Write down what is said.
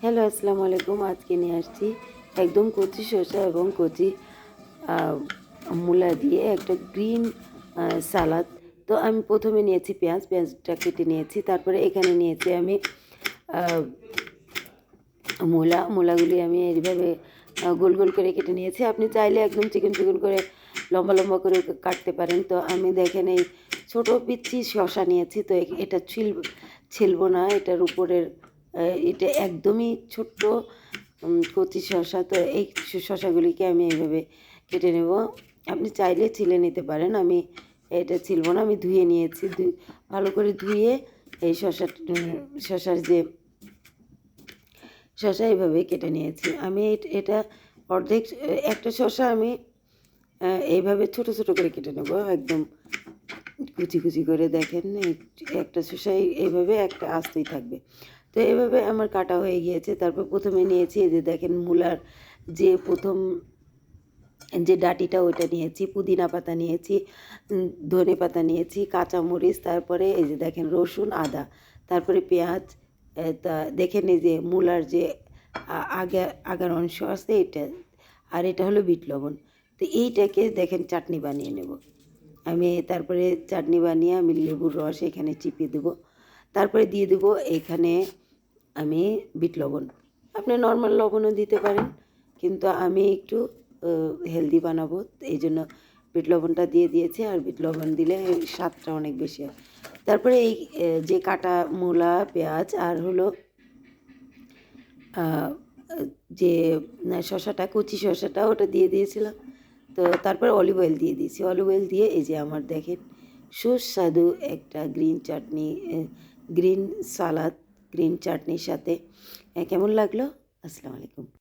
Hello, আসসালামু আলাইকুম। আজকে নিয়ে আসছি একদম কচি শসা এবং কচি মূলা দিয়ে একটা গ্রিন সালাদ। তো আমি প্রথমে নিয়েছি পেঁয়াজটা কেটে নিয়েছি। তারপরে এখানে নিয়েছি আমি মূলাগুলি আমি এইভাবে গোল গোল করে কেটে নিয়েছি। আপনি চাইলে একদম চিকন চিকন করে লম্বা লম্বা করে কাটতে পারেন। তো আমি দেখেন এই ছোটো পিচ্ছি শসা নিয়েছি। তো এটা ছিলবো না, এটার উপরের এটা একদমই ছোট্ট কচি শসা। তো এই শসাগুলিকে আমি এইভাবে কেটে নেব। আপনি চাইলে ছিলে নিতে পারেন, আমি এটা ছিলবো না। আমি ধুয়ে নিয়েছি, ভালো করে ধুয়ে এই শসার যে শসা এইভাবে কেটে নিয়েছি। আমি এটা অর্ধেক একটা শসা আমি এইভাবে ছোট ছোট করে কেটে নেব, একদম কুচি কুচি করে। দেখেন একটা শসা এইভাবে একটা আস্তেই থাকবে। তো এইভাবে আমার কাটা হয়ে গিয়েছে। তারপর প্রথমে নিয়েছি এই যে দেখেন মূলার যে প্রথম যে ডাঁটিটা ওইটা নিয়েছি, পুদিনা পাতা নিয়েছি, ধনে পাতা নিয়েছি, কাঁচামরিচ, তারপরে এই যে দেখেন রসুন, আদা, তারপরে পেঁয়াজ। তা দেখেন এই যে মূলার যে আগার অংশ আছে এটা, আর এটা হলো বিট লবণ। তো এইটাকে দেখেন চাটনি বানিয়ে নেব আমি। তারপরে চাটনি বানিয়ে আমি লেবুর রস এখানে চিপে দেবো। তারপরে দিয়ে দেবো এখানে আমি বিট লবণ। আপনি নর্মাল লবণও দিতে পারেন, কিন্তু আমি একটু হেলদি বানাবো, এই জন্য বিট লবণটা দিয়ে দিয়েছি। আর বিট লবণ দিলে স্বাদটা অনেক বেশি হয়। তারপরে এই যে কাটা মূলা, পেঁয়াজ আর হলো যে শসাটা, কচি শসাটা ওটা দিয়ে দিয়েছিলাম। তো তারপরে অলিভ অয়েল দিয়ে দিয়েছি। অলিভ অয়েল দিয়ে এই যে আমার দেখেন সুস্বাদু একটা গ্রিন সালাদ গ্রিন চাটনির সাথে। কেমন লাগলো? আসসালামু আলাইকুম।